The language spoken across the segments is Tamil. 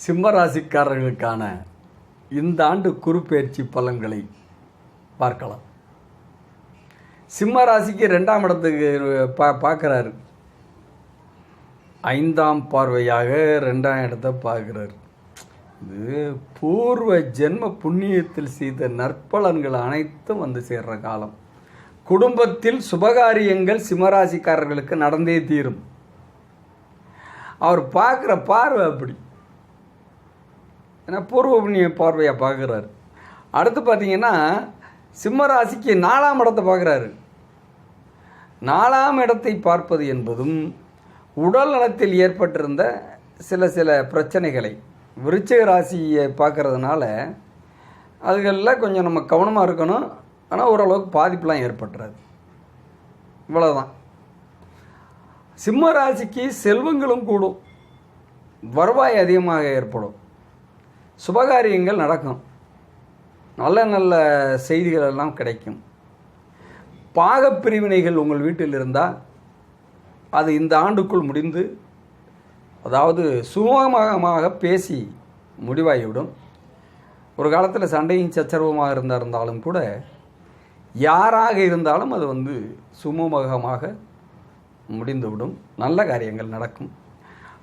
சிம்மராசிக்காரர்களுக்கான இந்த ஆண்டு குருப்பெயர்ச்சி பலன்களை பார்க்கலாம். சிம்ம ராசிக்கு 2ஆம் இடத்துக்கு பார்க்குறாரு. 5ஆம் பார்வையாக 2ஆம் இடத்தை பார்க்குறாரு. இது பூர்வ ஜென்ம புண்ணியத்தில் செய்த நற்பலன்கள் அனைத்தும் வந்து சேர்ற காலம். குடும்பத்தில் சுபகாரியங்கள் சிம்மராசிக்காரர்களுக்கு நடந்தே தீரும். அவர் பார்க்குற பார்வை அப்படி, ஏன்னா பூர்வ புண்ணிய பார்வையாக பார்க்குறாரு. அடுத்து பார்த்தீங்கன்னா சிம்மராசிக்கு 4ஆம் இடத்தை பார்க்குறாரு. 4ஆம் இடத்தை பார்ப்பது என்பதும் உடல் நலத்தில் ஏற்பட்டிருந்த சில பிரச்சனைகளை விருச்சிக ராசியை பார்க்கறதுனால அதுகளில் கொஞ்சம் நம்ம கவனமாக இருக்கணும். ஆனால் ஓரளவுக்கு பாதிப்புலாம் ஏற்பட்டுறாது. இவ்வளோதான். சிம்ம ராசிக்கு செல்வங்களும் கூடும், வருவாய் அதிகமாக ஏற்படும், சுபகாரியங்கள் நடக்கும், நல்ல நல்ல செய்திகள் எல்லாம் கிடைக்கும். பாகப்பிரிவினைகள் உங்கள் வீட்டில் இருந்தால் அது இந்த ஆண்டுக்குள் முடிந்து, அதாவது சுமூகமாக பேசி முடிவாகிவிடும். ஒரு காலத்தில் சண்டையும் சச்சரவுமாக இருந்தாலும் கூட யாராக இருந்தாலும் அது சுமூகமாக முடிந்துவிடும். நல்ல காரியங்கள் நடக்கும்.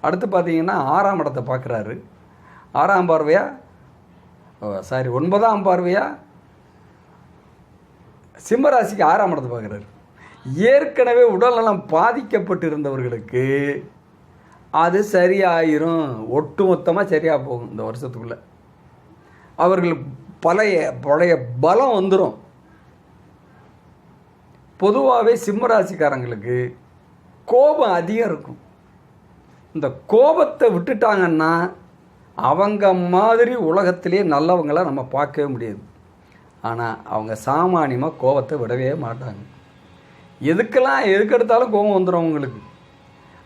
அடுத்து பார்த்தீங்கன்னா 6ஆம் இடத்தை பார்க்குறாரு. 6ஆம் பார்வையா 9ஆம் பார்வையா சிம்மராசிக்கு 6ஆம் இடத்தை பார்க்குறாரு. ஏற்கனவே உடல்நலம் பாதிக்கப்பட்டு இருந்தவர்களுக்கு அது சரியாயிரும். ஒட்டுமொத்தமாக சரியாக போகும். இந்த வருஷத்துக்குள்ளே அவர்கள் பழைய பலம் வந்துடும். பொதுவாகவே சிம்மராசிக்காரங்களுக்கு கோபம் அதிகம் இருக்கும். இந்த கோபத்தை விட்டுட்டாங்கன்னா அவங்க மாதிரி உலகத்திலே நல்லவங்களை நம்ம பார்க்கவே முடியாது. ஆனால் அவங்க சாமானியமாக கோபத்தை விடவே மாட்டாங்க. எதுக்கெடுத்தாலும் கோபம் வந்துடும் அவங்களுக்கு.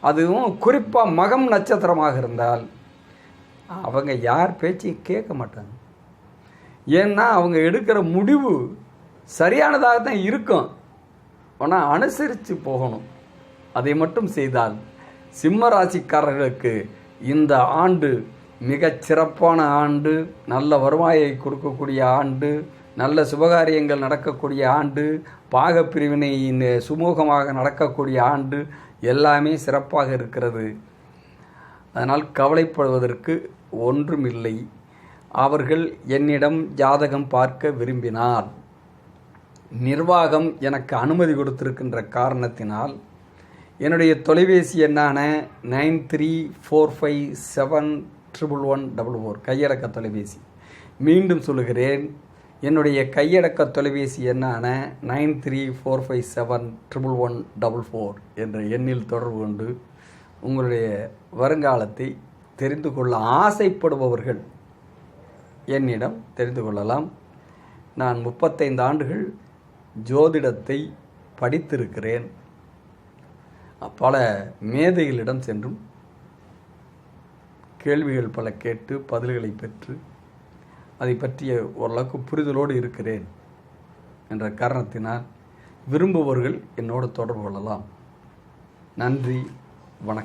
அதுவும் குறிப்பாக மகம் நட்சத்திரமாக இருந்தால் அவங்க யார் பேச்சையும் கேட்க மாட்டாங்க. ஏன்னா அவங்க எடுக்கிற முடிவு சரியானதாக தான் இருக்கும். ஆனால் அனுசரித்து போகணும். அதை மட்டும் செய்தால் சிம்ம ராசிக்காரர்களுக்கு இந்த ஆண்டு மிகச் சிறப்பான ஆண்டு, நல்ல வருவாயை கொடுக்கக்கூடிய ஆண்டு, நல்ல சுபகாரியங்கள் நடக்கக்கூடிய ஆண்டு, பாகப்பிரிவினை சுமூகமாக நடக்கக்கூடிய ஆண்டு, எல்லாமே சிறப்பாக இருக்கிறது. அதனால் கவலைப்படுவதற்கு ஒன்றுமில்லை. அவர்கள் என்னிடம் ஜாதகம் பார்க்க விரும்பினால் நிர்வாகம் எனக்கு அனுமதி கொடுத்திருக்கின்ற காரணத்தினால் என்னுடைய தொலைபேசி எண்ணான 9345711144 கையடக்க தொலைபேசி, மீண்டும் சொல்லுகிறேன், என்னுடைய கையடக்க தொலைபேசி எண்ணான 9345711144 என்ற எண்ணில் தொடர்பு கொண்டு உங்களுடைய வருங்காலத்தை தெரிந்து கொள்ள ஆசைப்படுபவர்கள் என்னிடம் தெரிந்து கொள்ளலாம். நான் 35 ஆண்டுகள் ஜோதிடத்தை படித்திருக்கிறேன். பல மேதைகளிடம் சென்றும் கேள்விகள் பல கேட்டு பதில்களை பெற்று அதை பற்றிய ஓரளவுக்கு புரிதலோடு இருக்கிறேன் என்ற காரணத்தினால் விரும்புபவர்கள் என்னோடு தொடர்பு கொள்ளலாம். நன்றி, வணக்கம்.